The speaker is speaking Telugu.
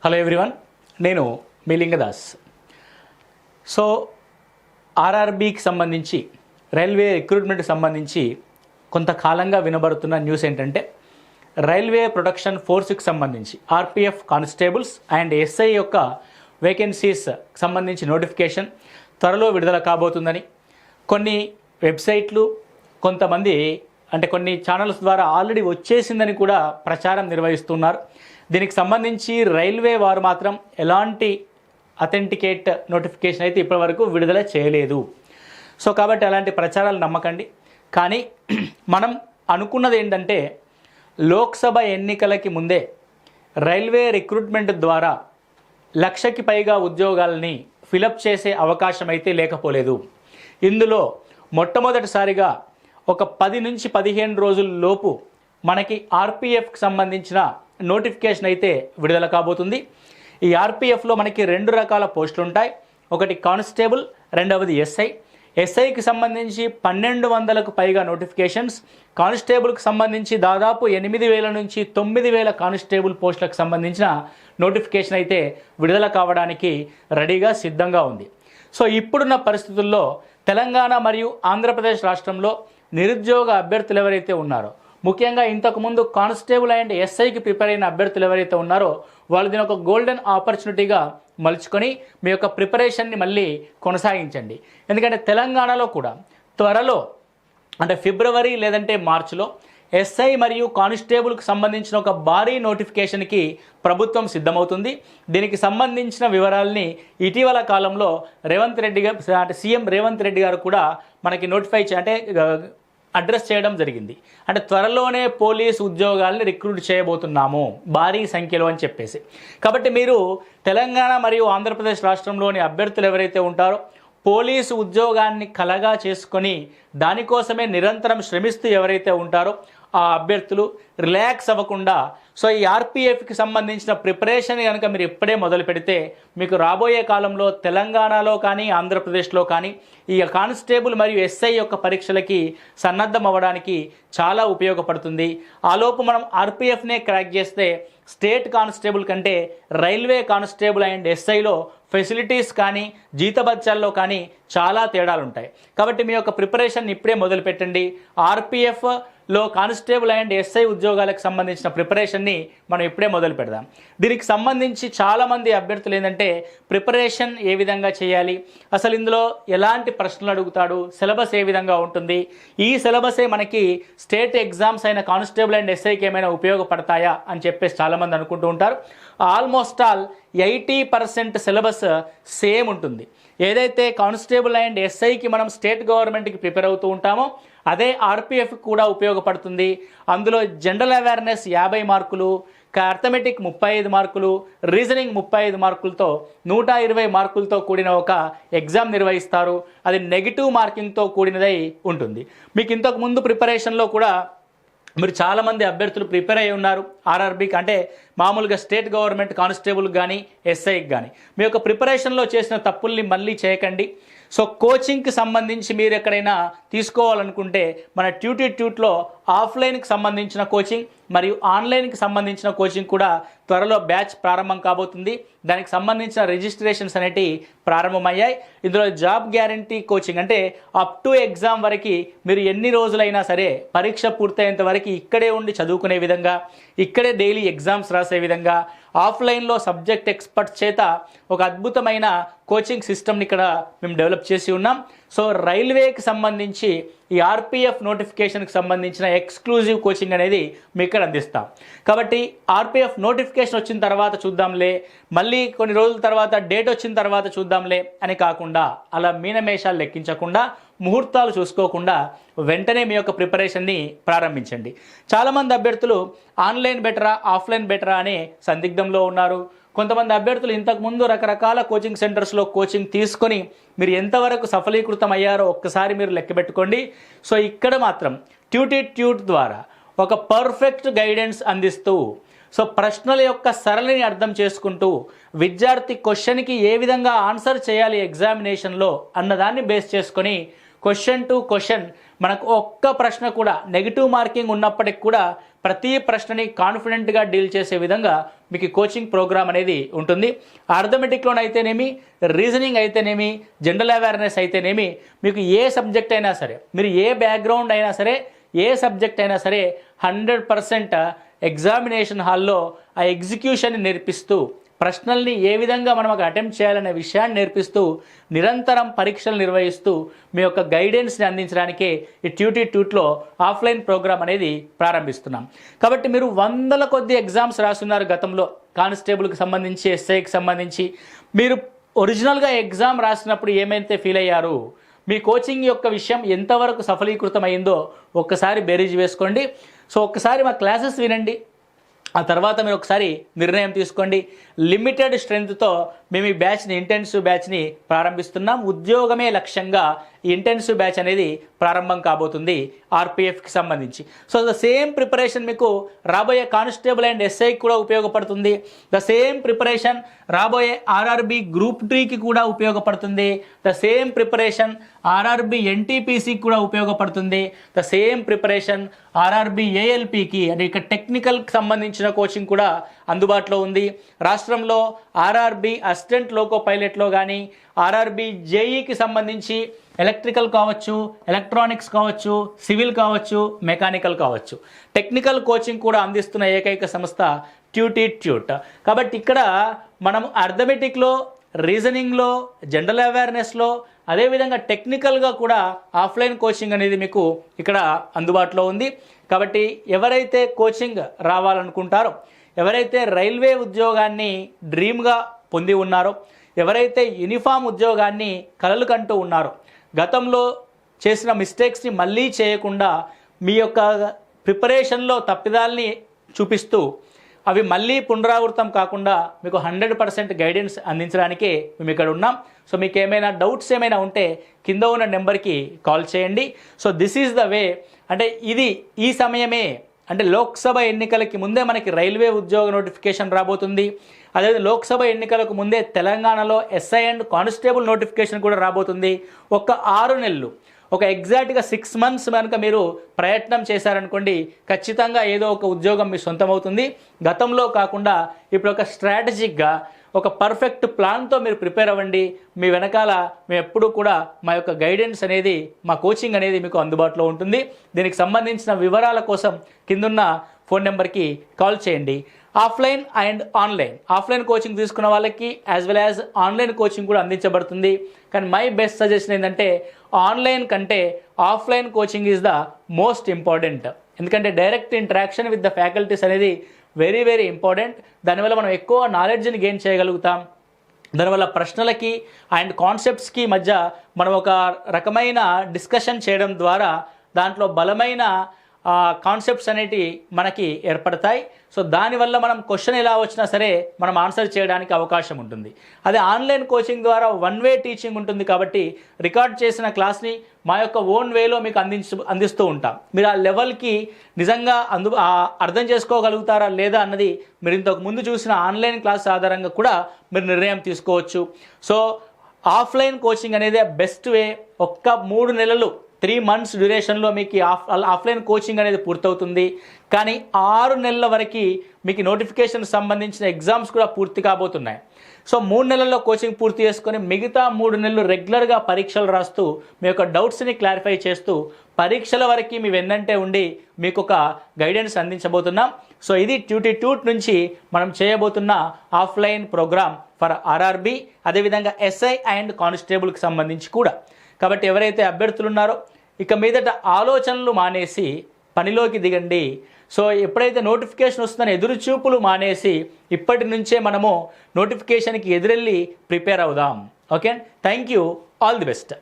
హలో ఎవ్రీవన్, నేను మీ లింగదాస్. సో ఆర్ఆర్బీకి సంబంధించి రైల్వే రిక్రూట్మెంట్కి సంబంధించి కొంతకాలంగా వినబడుతున్న న్యూస్ ఏంటంటే రైల్వే ప్రొడక్షన్ ఫోర్స్కి సంబంధించి ఆర్పిఎఫ్ కానిస్టేబుల్స్ అండ్ ఎస్ఐ యొక్క వేకెన్సీస్ సంబంధించి నోటిఫికేషన్ త్వరలో విడుదల కాబోతుందని కొన్ని వెబ్సైట్లు కొంతమంది కొన్ని ఛానల్స్ ద్వారా ఆల్రెడీ వచ్చేసిందని కూడా ప్రచారం నిర్వహిస్తున్నారు. దీనికి సంబంధించి రైల్వే వారు మాత్రం ఎలాంటి అథెంటికేట్ నోటిఫికేషన్ అయితే ఇప్పటివరకు విడుదల చేయలేదు. సో కాబట్టి అలాంటి ప్రచారాలు నమ్మకండి. కానీ మనం అనుకున్నది ఏంటంటే లోక్సభ ఎన్నికలకి ముందే రైల్వే రిక్రూట్మెంట్ ద్వారా 1,00,000కి పైగా ఉద్యోగాలని ఫిలప్ చేసే అవకాశం అయితే లేకపోలేదు. ఇందులో మొట్టమొదటిసారిగా ఒక 10 నుంచి 15 రోజుల లోపు మనకి ఆర్పిఎఫ్కి సంబంధించిన నోటిఫికేషన్ అయితే విడుదల కాబోతుంది. ఈ ఆర్పిఎఫ్లో మనకి 2 రకాల పోస్టులు ఉంటాయి. ఒకటి కానిస్టేబుల్, రెండవది ఎస్ఐ. ఎస్ఐకి సంబంధించి 1,200కు పైగా నోటిఫికేషన్స్, కానిస్టేబుల్కి సంబంధించి దాదాపు 8,000 నుంచి 9,000 కానిస్టేబుల్ పోస్టులకు సంబంధించిన నోటిఫికేషన్ అయితే విడుదల కావడానికి రెడీగా సిద్ధంగా ఉంది. సో ఇప్పుడున్న పరిస్థితుల్లో తెలంగాణ మరియు ఆంధ్రప్రదేశ్ రాష్ట్రంలో నిరుద్యోగ అభ్యర్థులు ఎవరైతే ఉన్నారో, ముఖ్యంగా ఇంతకుముందు కానిస్టేబుల్ అండ్ ఎస్ఐకి ప్రిపేర్ అయిన అభ్యర్థులు ఎవరైతే ఉన్నారో వాళ్ళు దీని ఒక గోల్డెన్ ఆపర్చునిటీగా మలుచుకొని మీ యొక్క ప్రిపరేషన్ని మళ్ళీ కొనసాగించండి. ఎందుకంటే తెలంగాణలో కూడా త్వరలో ఫిబ్రవరి లేదంటే మార్చిలో ఎస్ఐ మరియు కానిస్టేబుల్కి సంబంధించిన ఒక భారీ నోటిఫికేషన్కి ప్రభుత్వం సిద్ధమవుతుంది. దీనికి సంబంధించిన వివరాలని ఇటీవల కాలంలో సీఎం రేవంత్ రెడ్డి గారు కూడా మనకి నోటిఫై అడ్రస్ చేయడం జరిగింది. త్వరలోనే పోలీసు ఉద్యోగాల్ని రిక్రూట్ చేయబోతున్నాము భారీ సంఖ్యలో అని చెప్పేసి. కాబట్టి మీరు తెలంగాణ మరియు ఆంధ్రప్రదేశ్ రాష్ట్రంలోని అభ్యర్థులు ఎవరైతే ఉంటారో పోలీసు ఉద్యోగాన్ని కలగా చేసుకొని దానికోసమే నిరంతరం శ్రమిస్తూ ఎవరైతే ఉంటారో ఆ అభ్యర్థులు రిలాక్స్ అవ్వకుండా సో ఈ ఆర్పిఎఫ్కి సంబంధించిన ప్రిపరేషన్ కనుక మీరు ఇప్పుడే మొదలు పెడితే మీకు రాబోయే కాలంలో తెలంగాణలో కానీ ఆంధ్రప్రదేశ్లో కానీ ఈ కానిస్టేబుల్ మరియు ఎస్ఐ యొక్క పరీక్షలకి సన్నద్ధం అవ్వడానికి చాలా ఉపయోగపడుతుంది. ఆలోపు మనం ఆర్పిఎఫ్నే క్రాక్ చేస్తే స్టేట్ కానిస్టేబుల్ కంటే రైల్వే కానిస్టేబుల్ అండ్ ఎస్ఐలో ఫెసిలిటీస్ కానీ జీతభత్యాల్లో కానీ చాలా తేడాలు ఉంటాయి. కాబట్టి మీ యొక్క ప్రిపరేషన్ ఇప్పుడే మొదలు పెట్టండి. ఆర్పిఎఫ్లో కానిస్టేబుల్ అండ్ ఎస్ఐ ఉద్యోగాలకు సంబంధించిన ప్రిపరేషన్ని మనం ఇప్పుడే మొదలు పెడదాం. దీనికి సంబంధించి చాలామంది అభ్యర్థులు ఏంటంటే ప్రిపరేషన్ ఏ విధంగా చేయాలి, అసలు ఇందులో ఎలాంటి ప్రశ్నలు అడుగుతాడు, సిలబస్ ఏ విధంగా ఉంటుంది, ఈ సిలబసే మనకి స్టేట్ ఎగ్జామ్స్ అయిన కానిస్టేబుల్ అండ్ ఎస్ఐకి ఏమైనా ఉపయోగపడతాయా అని చెప్పేసి చాలామంది అనుకుంటూ ఉంటారు. ఆల్మోస్ట్ ఆల్ 80% సిలబస్ సేమ్ ఉంటుంది. ఏదైతే కానిస్టేబుల్ అండ్ ఎస్ఐకి మనం స్టేట్ గవర్నమెంట్కి ప్రిపేర్ అవుతూ ఉంటామో అదే ఆర్పిఎఫ్ కూడా ఉపయోగపడుతుంది. అందులో జనరల్ అవేర్నెస్ 50 మార్కులు, అర్థమెటిక్ 35 మార్కులు, రీజనింగ్ 35 మార్కులతో 120 మార్కులతో కూడిన ఒక ఎగ్జామ్ నిర్వహిస్తారు. అది నెగిటివ్ మార్కింగ్తో కూడినదై ఉంటుంది. మీకు ఇంతకు ముందు ప్రిపరేషన్లో కూడా మీరు చాలామంది అభ్యర్థులు ప్రిపేర్ అయి ఉన్నారు ఆర్ఆర్బీకి, మామూలుగా స్టేట్ గవర్నమెంట్ కానిస్టేబుల్కి కానీ ఎస్ఐకి కానీ. మీ యొక్క ప్రిపరేషన్లో చేసిన తప్పుల్ని మళ్ళీ చేయకండి. సో కోచింగ్కి సంబంధించి మీరు ఎక్కడైనా తీసుకోవాలనుకుంటే మన ట్యూట్లో ఆఫ్లైన్కి సంబంధించిన కోచింగ్ మరియు ఆన్లైన్కి సంబంధించిన కోచింగ్ కూడా త్వరలో బ్యాచ్ ప్రారంభం కాబోతుంది. దానికి సంబంధించిన రిజిస్ట్రేషన్స్ అనేటివి ప్రారంభమయ్యాయి. ఇందులో job guarantee coaching up to exam వరకు మీరు ఎన్ని రోజులైనా సరే పరీక్ష పూర్తయ్యేంత వరకు ఇక్కడే ఉండి చదువుకునే విధంగా, ఇక్కడే డైలీ ఎగ్జామ్స్ రాసే విధంగా ఆఫ్లైన్లో సబ్జెక్ట్ ఎక్స్పర్ట్స్ చేత ఒక అద్భుతమైన కోచింగ్ సిస్టమ్ని ఇక్కడ మేము డెవలప్ చేసి ఉన్నాం. సో రైల్వేకి సంబంధించి ఈ ఆర్పిఎఫ్ నోటిఫికేషన్కి సంబంధించిన ఎక్స్క్లూజివ్ కోచింగ్ అనేది మీకు ఇక్కడ అందిస్తాం. కాబట్టి ఆర్పిఎఫ్ నోటిఫికేషన్ వచ్చిన తర్వాత చూద్దాంలే, మళ్ళీ కొన్ని రోజుల తర్వాత డేట్ వచ్చిన తర్వాత చూద్దాంలే అని కాకుండా అలా మీనమేషాలు లెక్కించకుండా, ముహూర్తాలు చూసుకోకుండా వెంటనే మీ యొక్క ప్రిపరేషన్ని ప్రారంభించండి. చాలామంది అభ్యర్థులు ఆన్లైన్ బెటరా ఆఫ్లైన్ బెటరా అనే సందిగ్ధంలో ఉన్నారు. కొంతమంది అభ్యర్థులు ఇంతకుముందు రకరకాల కోచింగ్ సెంటర్స్లో కోచింగ్ తీసుకొని మీరు ఎంతవరకు సఫలీకృతం అయ్యారో ఒక్కసారి మీరు లెక్క పెట్టుకోండి. సో ఇక్కడ మాత్రం ట్యూట్ ద్వారా ఒక పర్ఫెక్ట్ గైడెన్స్ అందిస్తూ, సో ప్రశ్నల యొక్క సరళిని అర్థం చేసుకుంటూ విద్యార్థి క్వశ్చన్కి ఏ విధంగా ఆన్సర్ చేయాలి ఎగ్జామినేషన్లో అన్నదాన్ని బేస్ చేసుకొని క్వశ్చన్ టు క్వశ్చన్ మనకు ఒక్క ప్రశ్న కూడా నెగిటివ్ మార్కింగ్ ఉన్నప్పటికి కూడా ప్రతి ప్రశ్నని కాన్ఫిడెంట్గా డీల్ చేసే విధంగా మీకు కోచింగ్ ప్రోగ్రామ్ అనేది ఉంటుంది. అర్థమెటిక్లోనైతేనేమి, రీజనింగ్ అయితేనేమి, జనరల్ అవేర్నెస్ అయితేనేమి, మీకు ఏ సబ్జెక్ట్ అయినా సరే, మీరు ఏ బ్యాక్గ్రౌండ్ అయినా సరే, ఏ సబ్జెక్ట్ అయినా సరే 100% ఎగ్జామినేషన్ హాల్లో ఆ ఎగ్జిక్యూషన్ నేర్పిస్తూ, ప్రశ్నల్ని ఏ విధంగా మనం అక్కడ అటెంప్ట్ చేయాలనే విషయాన్ని నేర్పిస్తూ, నిరంతరం పరీక్షలు నిర్వహిస్తూ మీ యొక్క గైడెన్స్ని అందించడానికే ఈ ట్యూట్లో ఆఫ్లైన్ ప్రోగ్రామ్ అనేది ప్రారంభిస్తున్నాం. కాబట్టి మీరు వందల కొద్ది ఎగ్జామ్స్ రాస్తున్నారు గతంలో, కానిస్టేబుల్కి సంబంధించి, ఎస్ఐకి సంబంధించి. మీరు ఒరిజినల్గా ఎగ్జామ్ రాసినప్పుడు ఏమైతే ఫీల్ అయ్యారు, మీ కోచింగ్ యొక్క విషయం ఎంతవరకు సఫలీకృతం అయిందో ఒక్కసారి బేరీజ్ వేసుకోండి. సో ఒక్కసారి మా క్లాసెస్ వినండి, ఆ తర్వాత మీరు ఒకసారి నిర్ణయం తీసుకోండి. లిమిటెడ్ స్ట్రెంగ్త్తో మేము ఈ బ్యాచ్ని, ఇంటెన్సివ్ బ్యాచ్ని ప్రారంభిస్తున్నాం. ఉద్యోగమే లక్ష్యంగా ఈ ఇంటెన్సివ్ బ్యాచ్ అనేది ప్రారంభం కాబోతుంది ఆర్పిఎఫ్కి సంబంధించి. సో ద సేమ్ ప్రిపరేషన్ మీకు రాబోయే కానిస్టేబుల్ అండ్ ఎస్ఐకి కూడా ఉపయోగపడుతుంది. ద సేమ్ ప్రిపరేషన్ రాబోయే ఆర్ఆర్బి గ్రూప్ 3కి కూడా ఉపయోగపడుతుంది. ద సేమ్ ప్రిపరేషన్ ఆర్ఆర్బి ఎన్టీపీసీకి కూడా ఉపయోగపడుతుంది. ద సేమ్ ప్రిపరేషన్ ఆర్ఆర్బి ఏఎల్పికి, అంటే ఇక టెక్నికల్కి సంబంధించిన కోచింగ్ కూడా అందుబాటులో ఉంది. రాష్ట్రంలో ఆర్ఆర్బి అసిస్టెంట్ లోకో పైలట్లో కానీ, ఆర్ఆర్బి జేఈకి సంబంధించి ఎలక్ట్రికల్ కావచ్చు, ఎలక్ట్రానిక్స్ కావచ్చు, సివిల్ కావచ్చు, మెకానికల్ కావచ్చు, టెక్నికల్ కోచింగ్ కూడా అందిస్తున్న ఏకైక సంస్థ ట్యూట్. కాబట్టి ఇక్కడ మనం అర్థమెటిక్లో, రీజనింగ్లో, జనరల్ అవేర్నెస్లో, అదేవిధంగా టెక్నికల్గా కూడా ఆఫ్లైన్ కోచింగ్ అనేది మీకు ఇక్కడ అందుబాటులో ఉంది. కాబట్టి ఎవరైతే కోచింగ్ రావాలనుకుంటారో, ఎవరైతే రైల్వే ఉద్యోగాన్ని డ్రీమ్గా పొంది ఉన్నారో, ఎవరైతే యూనిఫామ్ ఉద్యోగాన్ని కలలు కంటూ ఉన్నారో, గతంలో చేసిన మిస్టేక్స్ని మళ్ళీ చేయకుండా మీ యొక్క ప్రిపరేషన్లో తప్పిదాల్ని చూపిస్తూ అవి మళ్ళీ పునరావృతం కాకుండా మీకు 100% గైడెన్స్ అందించడానికే మేము ఇక్కడ ఉన్నాం. సో మీకు ఏమైనా డౌట్స్ ఏమైనా ఉంటే కింద ఉన్న నెంబర్కి కాల్ చేయండి. So this is the way. అంటే ఇది ఈ సమయమే, అంటే లోక్సభ ఎన్నికలకి ముందే మనకి రైల్వే ఉద్యోగ నోటిఫికేషన్ రాబోతుంది. అదేవిధంగా లోక్సభ ఎన్నికలకు ముందే తెలంగాణలో ఎస్ఐ అండ్ కానిస్టేబుల్ నోటిఫికేషన్ కూడా రాబోతుంది. ఒక 6 నెలలు, ఒక ఎగ్జాక్ట్గా 6 months కనుక మీరు ప్రయత్నం చేశారనుకోండి, ఖచ్చితంగా ఏదో ఒక ఉద్యోగం మీ సొంతమవుతుంది. గతంలో కాకుండా ఇప్పుడు ఒక స్ట్రాటజిక్గా, ఒక పర్ఫెక్ట్ ప్లాన్తో మీరు ప్రిపేర్ అవ్వండి. మీ వెనకాల మేము ఎప్పుడూ కూడా మా యొక్క గైడెన్స్ అనేది, మా కోచింగ్ అనేది మీకు అందుబాటులో ఉంటుంది. దీనికి సంబంధించిన వివరాల కోసం కిందున్న ఫోన్ నెంబర్కి కాల్ చేయండి. ఆఫ్లైన్ అండ్ ఆఫ్లైన్ కోచింగ్ తీసుకున్న వాళ్ళకి as well as online coaching కూడా అందించబడుతుంది. కానీ మై బెస్ట్ సజెషన్ ఏంటంటే ఆన్లైన్ కంటే offline coaching is the most important. ఎందుకంటే direct interaction with the faculties అనేది వెరీ వెరీ ఇంపార్టెంట్. దానివల్ల మనం ఎక్కువ నాలెడ్జ్ని గెయిన్ చేయగలుగుతాం. దానివల్ల ప్రశ్నలకి అండ్ కాన్సెప్ట్స్కి మధ్య మనం ఒక రకమైన డిస్కషన్ చేయడం ద్వారా దాంట్లో బలమైన కాన్సెప్ట్స్ అనేటివి మనకి ఏర్పడతాయి. సో దానివల్ల మనం క్వశ్చన్ ఎలా వచ్చినా సరే మనం ఆన్సర్ చేయడానికి అవకాశం ఉంటుంది. అదే ఆన్లైన్ కోచింగ్ ద్వారా 1 way టీచింగ్ ఉంటుంది. కాబట్టి రికార్డ్ చేసిన క్లాస్ని మా యొక్క ఓన్ వేలో మీకు అందిస్తూ ఉంటాం. మీరు ఆ లెవెల్కి నిజంగా అర్థం చేసుకోగలుగుతారా లేదా అన్నది మీరు ఇంతకు ముందు చూసిన ఆన్లైన్ క్లాస్ ఆధారంగా కూడా మీరు నిర్ణయం తీసుకోవచ్చు. సో ఆఫ్లైన్ కోచింగ్ అనేది బెస్ట్ వే. ఒక్క 3 నెలలు 3 months డ్యూరేషన్లో మీకు ఆఫ్లైన్ కోచింగ్ అనేది పూర్తవుతుంది. కానీ 6 నెలల వరకు మీకు నోటిఫికేషన్ సంబంధించిన ఎగ్జామ్స్ కూడా పూర్తి కాబోతున్నాయి. సో 3 నెలల్లో కోచింగ్ పూర్తి చేసుకొని మిగతా 3 నెలలు రెగ్యులర్గా పరీక్షలు రాస్తూ మీ యొక్క డౌట్స్ని క్లారిఫై చేస్తూ పరీక్షల వరకు మీ వెన్నంటే ఉండి మీకు ఒక గైడెన్స్ అందించబోతున్నాం. సో ఇది ట్యూట్ నుంచి మనం చేయబోతున్న ఆఫ్లైన్ ప్రోగ్రామ్ ఫర్ ఆర్ఆర్బి, అదేవిధంగా ఎస్ఐ అండ్ కానిస్టేబుల్కి సంబంధించి కూడా. కాబట్టి ఎవరైతే అభ్యర్థులు ఉన్నారో ఇక మీదట ఆలోచనలు మానేసి పనిలోకి దిగండి. సో ఎప్పుడైతే నోటిఫికేషన్ వస్తుందని ఎదురుచూపులు మానేసి ఇప్పటి నుంచే మనము నోటిఫికేషన్కి ఎదురెళ్ళి ప్రిపేర్ అవుదాం. Okay, thank you, all the best.